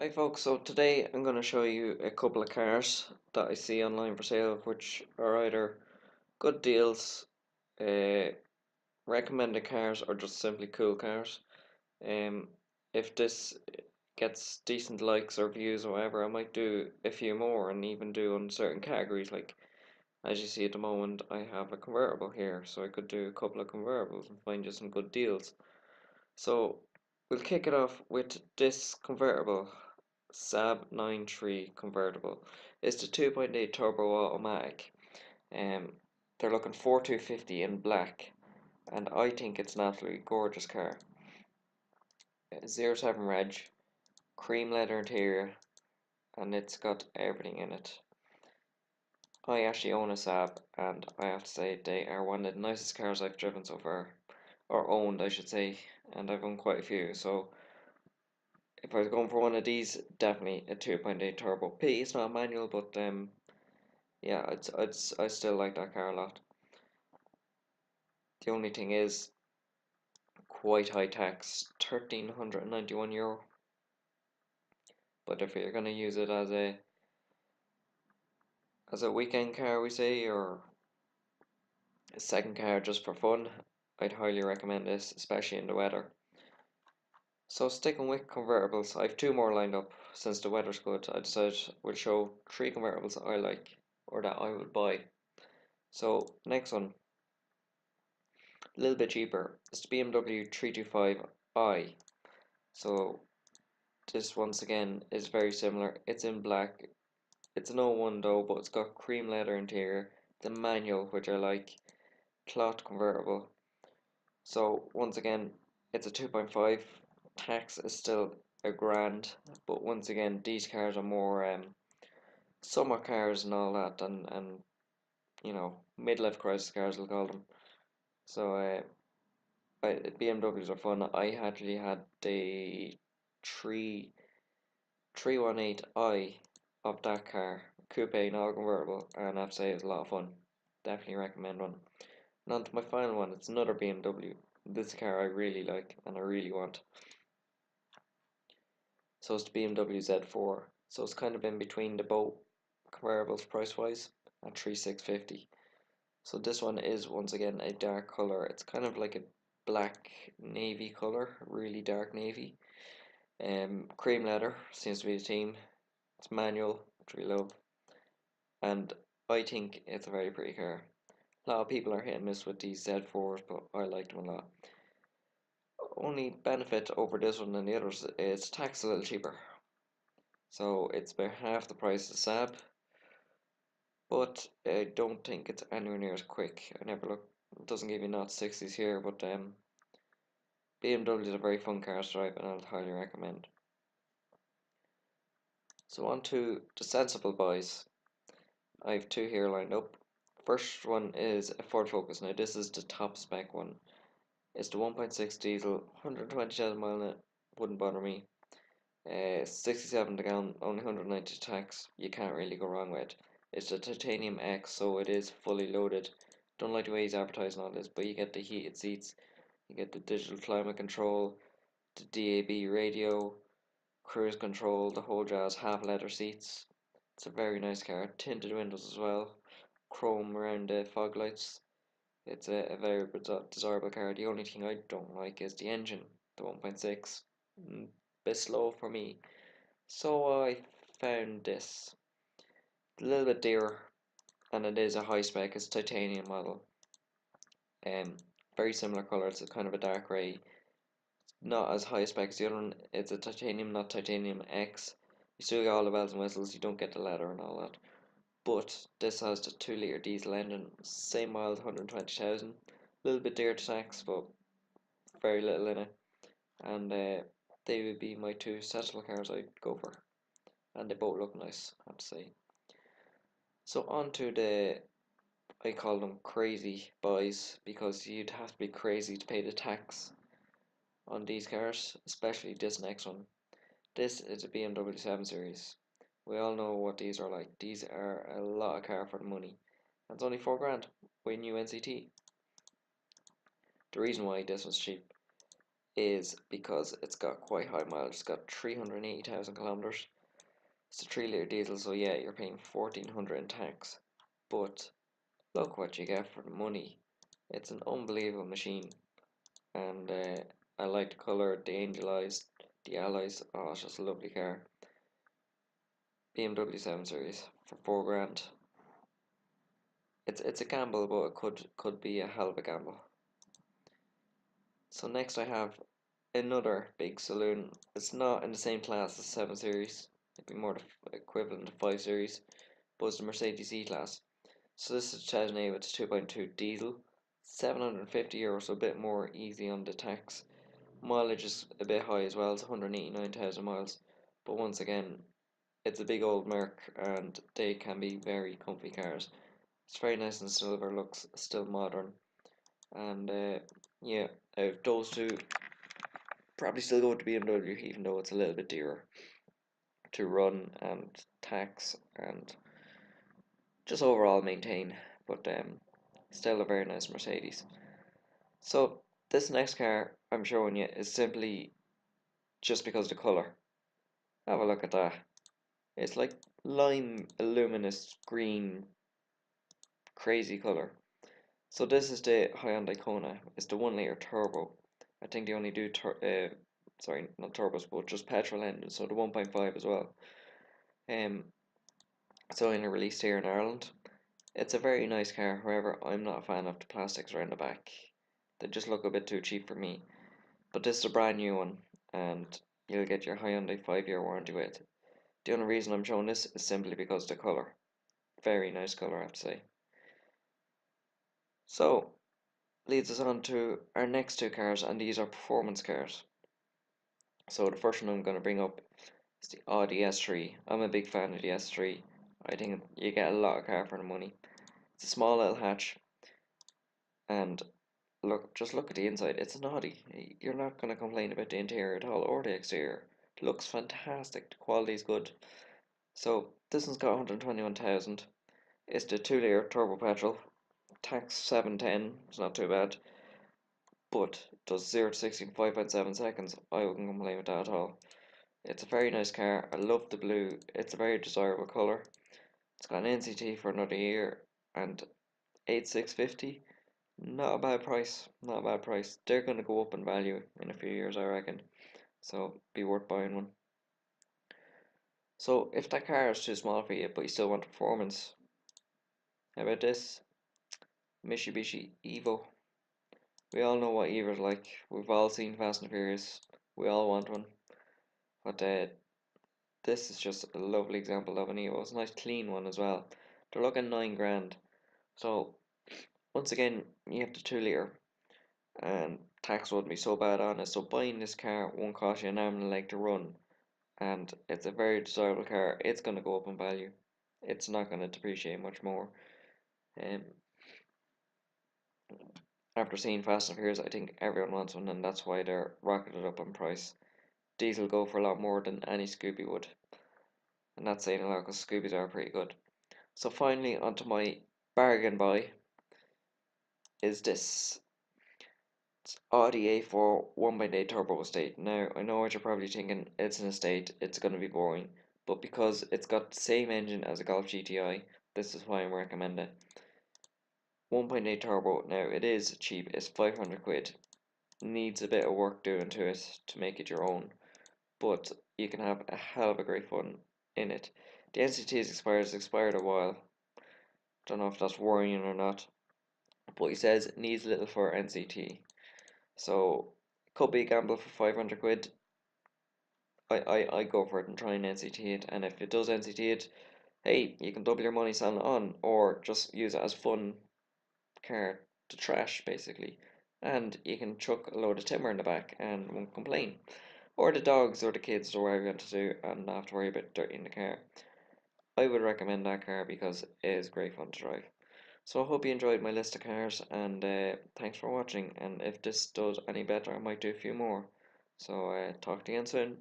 Hi folks, so today I'm going to show you a couple of cars that I see online for sale which are either good deals, uh, recommended cars or just simply cool cars. Um, if this gets decent likes or views or whatever, I might do a few more and even do on certain categories. Like as you see at the moment I have a convertible here, so I could do a couple of convertibles and find you some good deals. So we'll kick it off with this convertible. Saab 93 convertible. It's the 2.8 turbo automatic. Um, they're looking 4250 in black, and I think it's an absolutely gorgeous car. 07 reg, cream leather interior, and it's got everything in it. I actually own a Saab, and I have to say they are one of the nicest cars I've driven so far, or owned, I should say, and I've owned quite a few. So if I was going for one of these, definitely a 2.8 turbo. Pity it's not manual, but yeah, I still like that car a lot. The only thing is quite high tax, €1,391. But if you're gonna use it as a weekend car, we say, or a second car just for fun, I'd highly recommend this, especially in the weather. So sticking with convertibles, I have two more lined up. Since the weather's good, I decided we'll show three convertibles I like or that I would buy. So next one, a little bit cheaper. It's the BMW 325i. So this once again is very similar. It's in black. It's an O1 though, but it's got cream leather interior. The manual, which I like, cloth convertible. So once again, it's a 2.5. Tax is still a grand, but once again, these cars are more summer cars and all that, and midlife crisis cars we'll call them. So BMWs are fun. I actually had the 3 318i of that car, coupe, not convertible, and I have to say it's a lot of fun. Definitely recommend one. And on to my final one, it's another BMW. This car I really like and I really want. So it's the BMW Z4. So it's kind of in between the both convertibles price wise at 3,650. So this one is once again a dark color. It's kind of like a black navy color, really dark navy. Cream leather seems to be the theme. It's manual, which we love, and I think it's a very pretty car. A lot of people are hit and miss with these Z4s, but I like them a lot. Only benefit over this one than the others is tax a little cheaper. So it's about half the price of Saab, but I don't think it's anywhere near as quick. I never look, it doesn't give you not 60s here, but BMW is a very fun car to drive and I'd highly recommend. So on to the sensible buys. I have two here lined up. First one is a Ford Focus. Now this is the top spec one. It's the 1.6 diesel, 120,000 miles in it, wouldn't bother me. 67 the gallon, only 190 tax. You can't really go wrong with it. It's the Titanium X, so it is fully loaded. Don't like the way he's advertising all this, but you get the heated seats, you get the digital climate control, the DAB radio, cruise control, the whole jazz, half leather seats. It's a very nice car. Tinted windows as well, chrome around the fog lights. It's a very desirable car. The only thing I don't like is the engine, the 1.6. Bit slow for me. So I found this. A little bit dearer, and it is a high spec. It's a titanium model. Um, Very similar colour. It's a kind of a dark grey. Not as high spec as the other one. It's a titanium, not titanium X. You still get all the bells and whistles. You don't get the leather and all that. But this has the 2 litre diesel engine. Same miles, 120,000. A little bit dear to tax, but very little in it. And they would be my two sensible cars I'd go for. And they both look nice, I have to say. So on to the, I call them crazy buys, because you'd have to be crazy to pay the tax on these cars, especially this next one. This is a BMW 7 Series. We all know what these are like. These are a lot of car for the money. And it's only 4 grand with new NCT. The reason why this was cheap is because it's got quite high mileage. It's got 380,000 kilometers. It's a 3 litre diesel, so yeah, you're paying 1,400 in tax. But look what you get for the money. It's an unbelievable machine, and I like the colour, the angel eyes, the alloys. Oh, it's just a lovely car. BMW 7 Series for 4 grand. It's a gamble, but it could be a hell of a gamble. So next I have another big saloon. It's not in the same class as 7 Series. It'd be more the equivalent to 5 Series, but it's the Mercedes E-Class. So this is 2008 with 2.2 diesel, €750, so a bit more easy on the tax. Mileage is a bit high as well, it's 189,000 miles. But once again, it's a big old Merc and they can be very comfy cars. It's very nice and silver, looks still modern. And yeah, those two probably still go to BMW, even though it's a little bit dearer to run and tax and just overall maintain. But still a very nice Mercedes. So this next car I'm showing you is simply just because of the colour. Have a look at that. It's like lime, luminous green, crazy colour. So this is the Hyundai Kona. It's the 1 litre turbo. I think they only do sorry, not turbos, but just petrol engines. So the 1.5 as well. It's only released here in Ireland. It's a very nice car. However, I'm not a fan of the plastics around the back. They just look a bit too cheap for me. But this is a brand new one, and you'll get your Hyundai 5-year warranty with it. The only reason I'm showing this is simply because of the colour. Very nice colour, I have to say. So, leads us on to our next two cars, and these are performance cars. So the first one I'm going to bring up is the Audi S3. I'm a big fan of the S3. I think you get a lot of car for the money. It's a small little hatch, and just look at the inside. It's an Audi. You're not going to complain about the interior at all or the exterior. It looks fantastic. The quality is good. So this one's got 121,000. It's the 2 litre turbo petrol. Tax 710. It's not too bad. But it does 0 to 60 in 5.7 seconds. I wouldn't complain with that at all. It's a very nice car. I love the blue. It's a very desirable colour. It's got an NCT for another year and 8650. Not a bad price. Not a bad price. They're going to go up in value in a few years, I reckon. So be worth buying one. So if that car is too small for you, but you still want performance, how about this? Mitsubishi Evo. We all know what Evo's like. We've all seen Fast and Furious. We all want one. But this is just a lovely example of an Evo. It's a nice clean one as well. They're looking 9 grand. So once again, you have the 2 litre, and tax wouldn't be so bad on it. So buying this car won't cost you an arm and a leg to run, and it's a very desirable car. It's going to go up in value. It's not going to depreciate much more. Um, After seeing Fast and Furious, I think everyone wants one, and that's why they're rocketed up in price. These will go for a lot more than any Scooby would, and that's saying a lot because Scoobies are pretty good. So finally, onto my bargain buy is this. It's Audi A4 1.8 turbo estate. Now, I know what you're probably thinking, it's an estate, it's going to be boring, but because it's got the same engine as a Golf GTI, this is why I'm recommending it. 1.8 turbo, now it is cheap, it's 500 quid. Needs a bit of work doing to it to make it your own, but you can have a hell of a great fun in it. The NCT is expired, it's expired a while. Don't know if that's worrying or not, but he says it needs little for NCT. So it could be a gamble for 500 quid. I go for it and try and NCT it, and if it does NCT it, hey, you can double your money selling it on, or just use it as fun car to trash basically, and you can chuck a load of timber in the back and won't complain, or the dogs or the kids or whatever you want to do, and not have to worry about dirt in the car. I would recommend that car because it is great fun to drive. So I hope you enjoyed my list of cars, and thanks for watching, and if this does any better I might do a few more. So talk to you again soon.